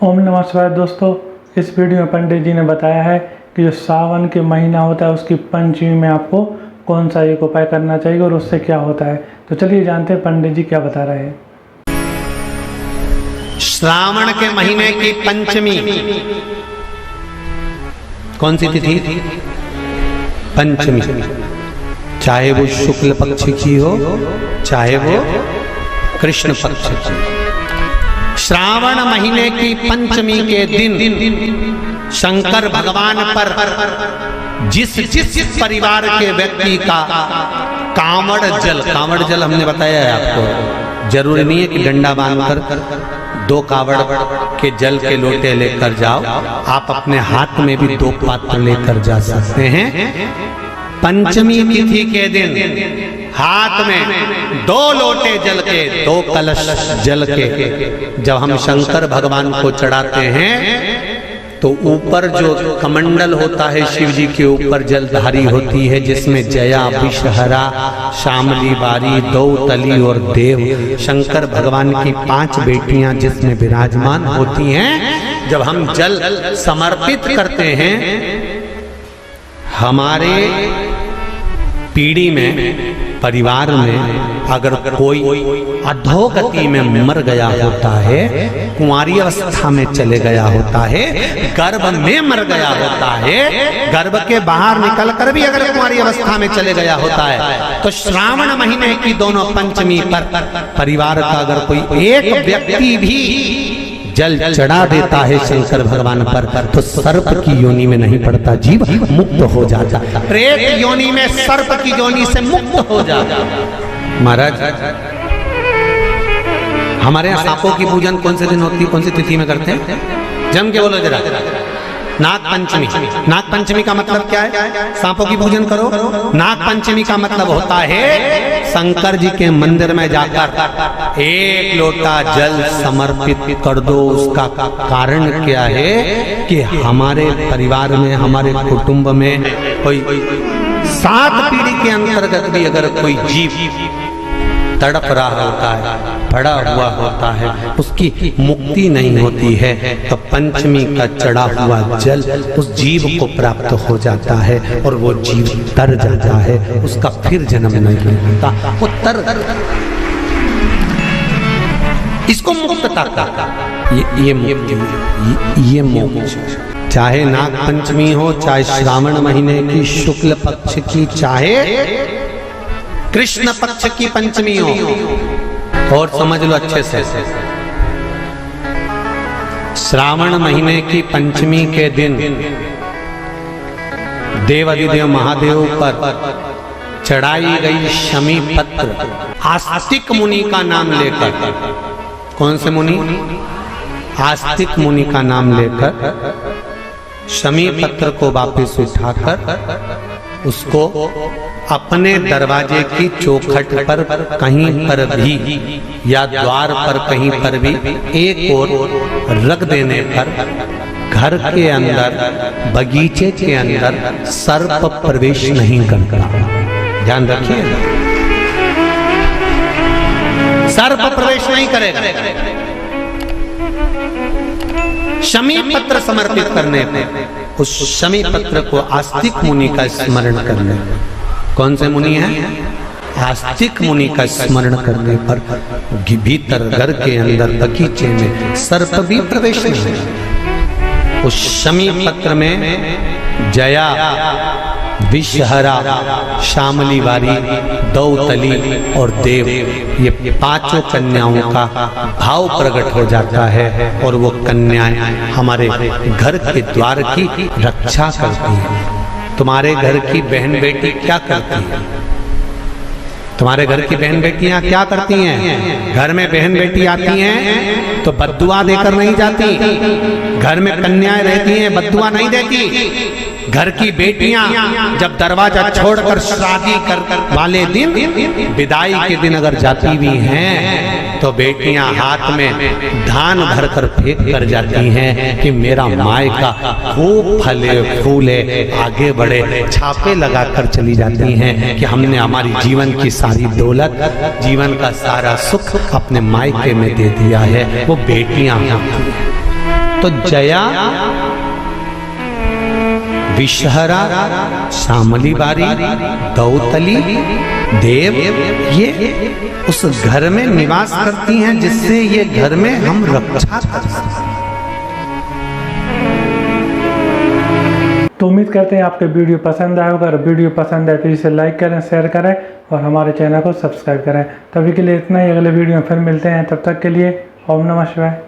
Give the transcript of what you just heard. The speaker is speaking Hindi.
ओम नमः शिवाय। दोस्तों, इस वीडियो में पंडित जी ने बताया है कि जो सावन के महीना होता है उसकी पंचमी में आपको कौन सा एक उपाय करना चाहिए और उससे क्या होता है। तो चलिए जानते हैं पंडित जी क्या बता रहे हैं। श्रावण के महीने की पंचमी कौन सी तिथि? पंचमी। चाहे वो शुक्ल पक्ष की हो चाहे वो कृष्ण पक्ष की। श्रावण महीने की पंचमी के दिन शंकर भगवान पर जिस परिवार के व्यक्ति का कांवड़ जल हमने बताया है आपको, जरूरी नहीं है कि डंडा बांधकर 2 कावड़ के जल के लोटे लेकर जाओ, आप अपने हाथ में भी 2 पात्र लेकर जा सकते हैं। पंचमी तिथि के दिन हाथ में 2 लोटे जल के 2 कलश जल के जब हम शंकर भगवान को चढ़ाते हैं तो ऊपर जो कमंडल होता है शिव जी के ऊपर जलधारी होती है, जिसमें जया, विषहरा, शामली बारी, दौतली और देव शंकर भगवान की 5 बेटियां जिसमें विराजमान होती हैं। जब हम जल समर्पित करते हैं, हमारे पीढ़ी में परिवार में अगर कोई अधोगति में मर गया होता है, कुंवारी अवस्था में चले गया होता है, गर्भ में मर गया होता है, गर्भ के बाहर निकलकर भी अगर कुंवारी अवस्था में चले गया होता है, तो श्रावण महीने की दोनों पंचमी पर परिवार का अगर कोई एक व्यक्ति भी जल चढ़ा देता है शंकर भगवान पर, तो सर्प की योनि में नहीं पड़ता, जीव मुक्त हो जाता, प्रेत योनि में सर्प की योनि से मुक्त हो जाता। महाराज, हमारे यहाँ सांपों की पूजन कौन से दिन होती है, कौन सी तिथि में करते हैं? जम के बोलो जरा। नाग पंचमी। नाग पंचमी का मतलब क्या है? सांपों की पूजन करो। नाग पंचमी का मतलब होता है शंकर जी के मंदिर में जाकर 1 लोटा जल समर्पित कर दो। उसका कारण क्या है कि हमारे परिवार में, हमारे कुटुंब में कोई 7 पीढ़ी के अंतर्गत भी अगर कोई जीव तड़प रहा होता है, पड़ा हुआ होता है, उसकी मुक्ति नहीं होती है, तो पंचमी का चढ़ा हुआ जल उस जीव को प्राप्त हो जाता है और वो जीव तर जाता है, उसका फिर जन्म नहीं होता, वो तर इसको मुक्तता का ये मोक्ष। चाहे नाग पंचमी हो, चाहे श्रावण महीने की शुक्ल पक्ष की, चाहे कृष्ण पक्ष की पंचमी हो, और समझ लो अच्छे से, श्रावण महीने की पंचमी के दिन देवाधिदेव महादेव पर चढ़ाई गई शमी पत्र आस्तिक मुनि का नाम लेकर, कौन से मुनि? आस्तिक मुनि का नाम लेकर शमी पत्र को वापस उठाकर उसको अपने दरवाजे की चौखट पर कहीं पर भी या द्वार पर कहीं पर भी एक ओर रख देने पर घर के अंदर, बगीचे के अंदर सर्प प्रवेश नहीं करता। ध्यान रखिए, सर्प प्रवेश नहीं करेगा। शमी पत्र समर्पित करने पर, उस शमी पत्र को आस्तिक मुनि का स्मरण करने, कौन से मुनि हैं? आस्तिक मुनि का स्मरण करने पर भीतर घर के अंदर बगीचे में सर्प भी प्रवेश नहीं। उस शमी पत्र में जया, विषहरा, शामली बारी, दौतली और देव, ये 5 कन्याओं का भाव प्रकट हो जाता है और वो कन्याएं हमारे घर के द्वार की रक्षा करती हैं। तुम्हारे घर की बहन बेटी क्या करती है? तुम्हारे घर की बहन बेटियां क्या करती हैं? घर में बहन बेटी आती हैं तो बद्दुआ देकर नहीं जाती। घर में कन्याएं रहती हैं, बद्दुआ नहीं देती। घर की बेटियां जब दरवाजा छोड़कर शादी कर वाले दिन, विदाई के दिन अगर जाती भी हैं, तो बेटियां हाथ में धान भरकर फेंक कर जाती हैं कि मेरा मायका खूब फले फूले, आगे बढ़े। छापे लगाकर चली जाती हैं कि हमने हमारी जीवन की सारी दौलत, जीवन का सारा सुख अपने मायके में दे दिया है। वो बेटियां तो जया, विषहरा, श्यामली बारी, दौतली, देव, ये उस घर में निवास करती हैं जिससे ये घर में हम रक्षा कर सकते हैं। तो उम्मीद करते हैं आपके वीडियो पसंद आए होगा। अगर वीडियो पसंद आए तो इसे लाइक करें, शेयर करें और हमारे चैनल को सब्सक्राइब करें। तभी के लिए इतना ही, अगले वीडियो में फिर मिलते हैं। तब तक के लिए ओम नमः शिवाय।